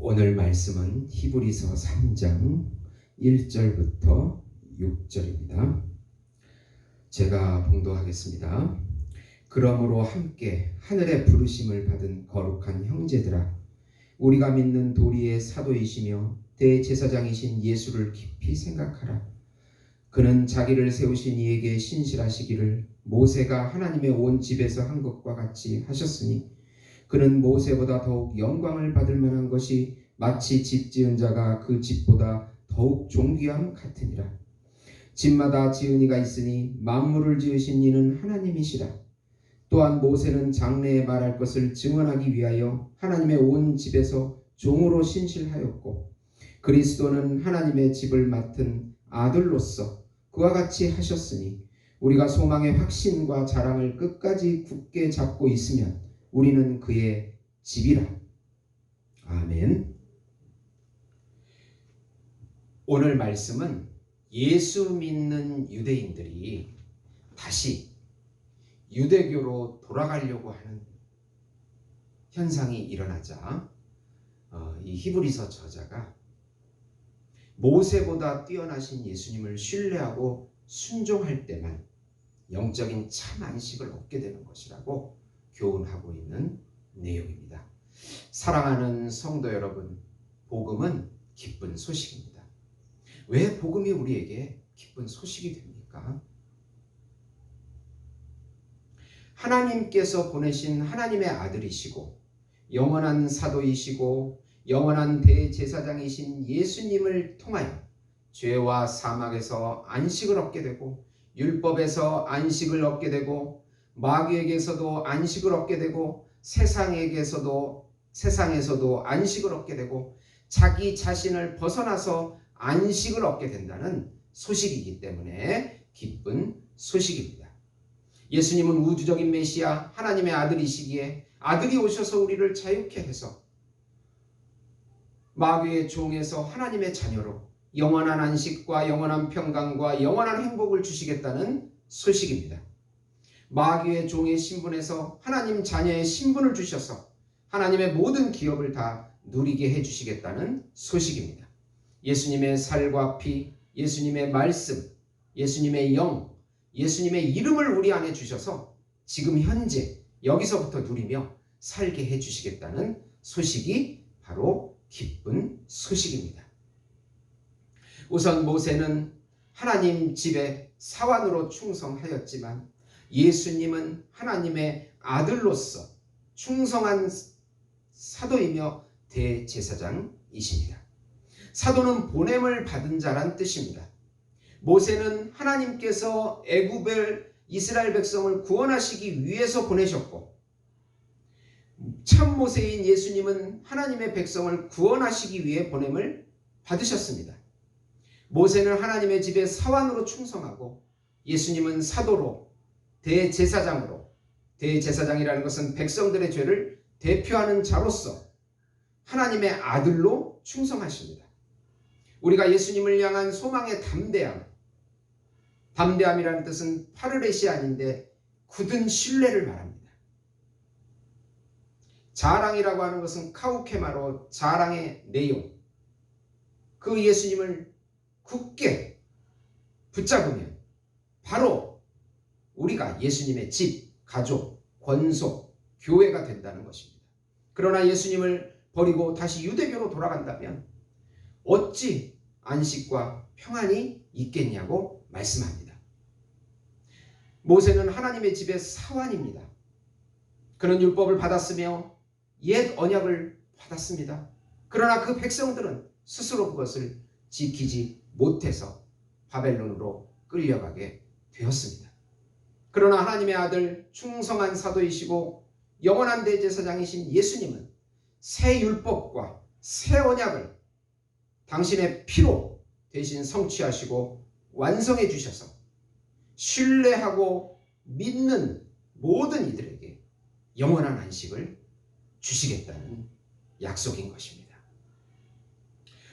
오늘 말씀은 히브리서 3장 1절부터 6절입니다. 제가 봉독하겠습니다. 그러므로 함께 하늘의 부르심을 받은 거룩한 형제들아, 우리가 믿는 도리의 사도이시며 대제사장이신 예수를 깊이 생각하라. 그는 자기를 세우신 이에게 신실하시기를 모세가 하나님의 온 집에서 한 것과 같이 하셨으니, 그는 모세보다 더욱 영광을 받을 만한 것이 마치 집 지은 자가 그 집보다 더욱 존귀함 같으니라. 집마다 지은 이가 있으니 만물을 지으신 이는 하나님이시라. 또한 모세는 장래에 말할 것을 증언하기 위하여 하나님의 온 집에서 종으로 신실하였고, 그리스도는 하나님의 집을 맡은 아들로서 그와 같이 하셨으니, 우리가 소망의 확신과 자랑을 끝까지 굳게 잡고 있으면 우리는 그의 집이라. 아멘. 오늘 말씀은 예수 믿는 유대인들이 다시 유대교로 돌아가려고 하는 현상이 일어나자 이 히브리서 저자가 모세보다 뛰어나신 예수님을 신뢰하고 순종할 때만 영적인 참 안식을 얻게 되는 것이라고 교훈하고 있는 내용입니다. 사랑하는 성도 여러분, 복음은 기쁜 소식입니다. 왜 복음이 우리에게 기쁜 소식이 됩니까? 하나님께서 보내신 하나님의 아들이시고 영원한 사도이시고 영원한 대제사장이신 예수님을 통하여 죄와 사막에서 안식을 얻게 되고, 율법에서 안식을 얻게 되고, 마귀에게서도 안식을 얻게 되고, 세상에서도 안식을 얻게 되고, 자기 자신을 벗어나서 안식을 얻게 된다는 소식이기 때문에 기쁜 소식입니다. 예수님은 우주적인 메시아 하나님의 아들이시기에 아들이 오셔서 우리를 자유케 해서 마귀의 종에서 하나님의 자녀로 영원한 안식과 영원한 평강과 영원한 행복을 주시겠다는 소식입니다. 마귀의 종의 신분에서 하나님 자녀의 신분을 주셔서 하나님의 모든 기업을 다 누리게 해주시겠다는 소식입니다. 예수님의 살과 피, 예수님의 말씀, 예수님의 영, 예수님의 이름을 우리 안에 주셔서 지금 현재 여기서부터 누리며 살게 해주시겠다는 소식이 바로 기쁜 소식입니다. 우선 모세는 하나님 집에 사환으로 충성하였지만, 예수님은 하나님의 아들로서 충성한 사도이며 대제사장이십니다. 사도는 보냄을 받은 자란 뜻입니다. 모세는 하나님께서 애굽의 이스라엘 백성을 구원하시기 위해서 보내셨고, 참 모세인 예수님은 하나님의 백성을 구원하시기 위해 보냄을 받으셨습니다. 모세는 하나님의 집에 사환으로 충성하고, 예수님은 사도로 대제사장으로, 대제사장이라는 것은 백성들의 죄를 대표하는 자로서 하나님의 아들로 충성하십니다. 우리가 예수님을 향한 소망의 담대함이라는 뜻은 파르레시안인데 굳은 신뢰를 말합니다. 자랑이라고 하는 것은 카우케마로 자랑의 내용, 그 예수님을 굳게 붙잡으면 바로 우리가 예수님의 집, 가족, 권속, 교회가 된다는 것입니다. 그러나 예수님을 버리고 다시 유대교로 돌아간다면 어찌 안식과 평안이 있겠냐고 말씀합니다. 모세는 하나님의 집의 사환입니다. 그는 율법을 받았으며 옛 언약을 받았습니다. 그러나 그 백성들은 스스로 그것을 지키지 못해서 바벨론으로 끌려가게 되었습니다. 그러나 하나님의 아들 충성한 사도이시고 영원한 대제사장이신 예수님은 새 율법과 새 언약을 당신의 피로 대신 성취하시고 완성해 주셔서 신뢰하고 믿는 모든 이들에게 영원한 안식을 주시겠다는 약속인 것입니다.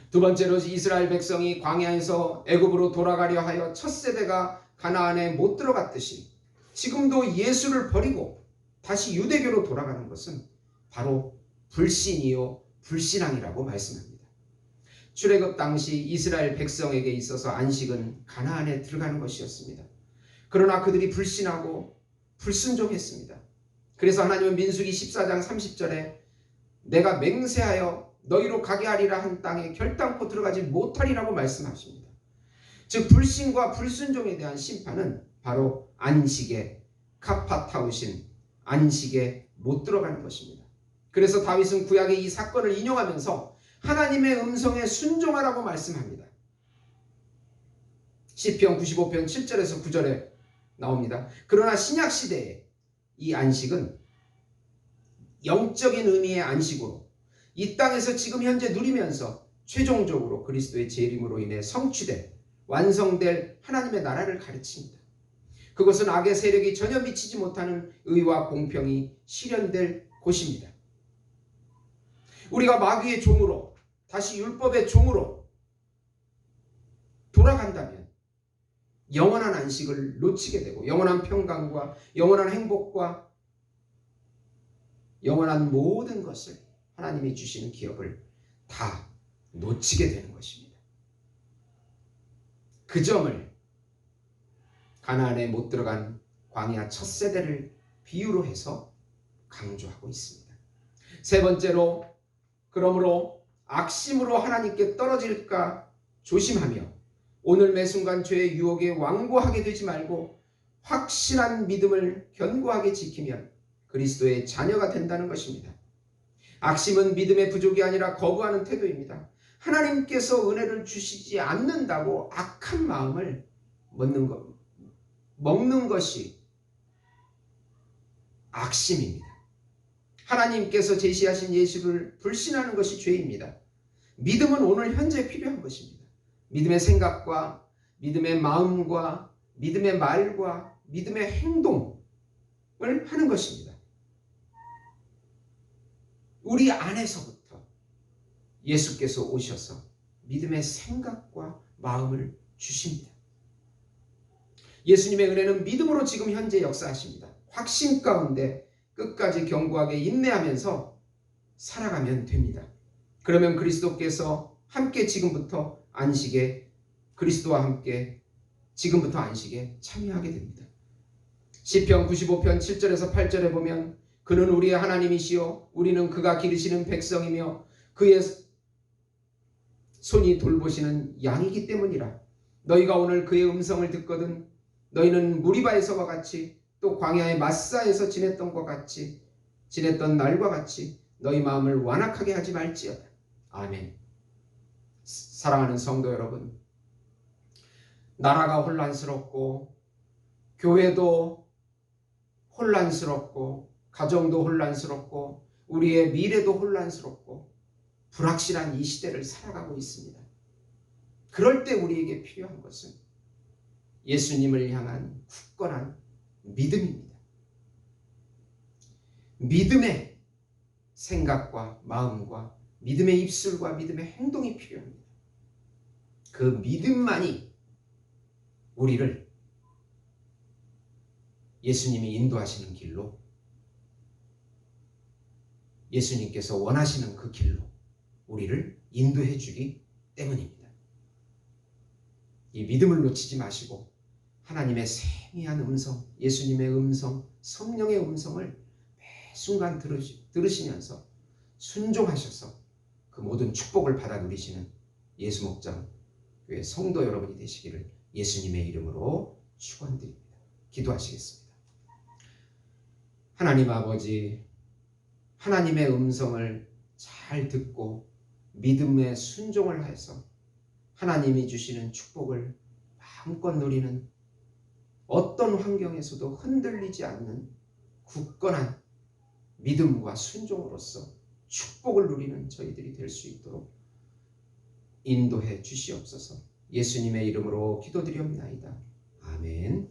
두 번째로, 이스라엘 백성이 광야에서 애굽으로 돌아가려 하여 첫 세대가 가나안에 못 들어갔듯이 지금도 예수를 버리고 다시 유대교로 돌아가는 것은 바로 불신이요 불신앙이라고 말씀합니다. 출애굽 당시 이스라엘 백성에게 있어서 안식은 가나안에 들어가는 것이었습니다. 그러나 그들이 불신하고 불순종했습니다. 그래서 하나님은 민수기 14장 30절에 내가 맹세하여 너희로 가게 하리라 한 땅에 결단코 들어가지 못하리라고 말씀하십니다. 즉 불신과 불순종에 대한 심판은 바로 안식에 카파타우신 안식에 못 들어가는 것입니다. 그래서 다윗은 구약의 이 사건을 인용하면서 하나님의 음성에 순종하라고 말씀합니다. 시편 95편 7절에서 9절에 나옵니다. 그러나 신약 시대에 이 안식은 영적인 의미의 안식으로 이 땅에서 지금 현재 누리면서 최종적으로 그리스도의 재림으로 인해 성취될 완성될 하나님의 나라를 가르칩니다. 그것은 악의 세력이 전혀 미치지 못하는 의와 공평이 실현될 곳입니다. 우리가 마귀의 종으로 다시 율법의 종으로 돌아간다면 영원한 안식을 놓치게 되고 영원한 평강과 영원한 행복과 영원한 모든 것을 하나님이 주시는 기업을 다 놓치게 되는 것입니다. 그 점을 가나안에 못 들어간 광야 첫 세대를 비유로 해서 강조하고 있습니다. 세 번째로, 그러므로 악심으로 하나님께 떨어질까 조심하며 오늘 매 순간 죄의 유혹에 완고하게 되지 말고 확실한 믿음을 견고하게 지키면 그리스도의 자녀가 된다는 것입니다. 악심은 믿음의 부족이 아니라 거부하는 태도입니다. 하나님께서 은혜를 주시지 않는다고 악한 마음을 먹는 것이 악심입니다. 하나님께서 제시하신 예수를 불신하는 것이 죄입니다. 믿음은 오늘 현재 필요한 것입니다. 믿음의 생각과 믿음의 마음과 믿음의 말과 믿음의 행동을 하는 것입니다. 우리 안에서부터 예수께서 오셔서 믿음의 생각과 마음을 주십니다. 예수님의 은혜는 믿음으로 지금 현재 역사하십니다. 확신 가운데 끝까지 견고하게 인내하면서 살아가면 됩니다. 그러면 그리스도께서 함께 지금부터 안식에 그리스도와 함께 지금부터 안식에 참여하게 됩니다. 시편 95편 7절에서 8절에 보면 그는 우리의 하나님이시요 우리는 그가 기르시는 백성이며 그의 손이 돌보시는 양이기 때문이라. 너희가 오늘 그의 음성을 듣거든 너희는 무리바에서와 같이 또 광야의 마사에서 지냈던 날과 같이 너희 마음을 완악하게 하지 말지어다. 아멘. 사랑하는 성도 여러분, 나라가 혼란스럽고 교회도 혼란스럽고 가정도 혼란스럽고 우리의 미래도 혼란스럽고 불확실한 이 시대를 살아가고 있습니다. 그럴 때 우리에게 필요한 것은 예수님을 향한 굳건한 믿음입니다. 믿음의 생각과 마음과 믿음의 입술과 믿음의 행동이 필요합니다. 그 믿음만이 우리를 예수님이 인도하시는 길로, 예수님께서 원하시는 그 길로 우리를 인도해 주기 때문입니다. 이 믿음을 놓치지 마시고 하나님의 세미한 음성, 예수님의 음성, 성령의 음성을 매 순간 들으시면서 순종하셔서 그 모든 축복을 받아 누리시는 예수목장 교회 성도 여러분이 되시기를 예수님의 이름으로 축원드립니다. 기도하시겠습니다. 하나님 아버지, 하나님의 음성을 잘 듣고 믿음에 순종을 해서 하나님이 주시는 축복을 마음껏 누리는 어떤 환경에서도 흔들리지 않는 굳건한 믿음과 순종으로서 축복을 누리는 저희들이 될 수 있도록 인도해 주시옵소서. 예수님의 이름으로 기도드리옵나이다. 아멘.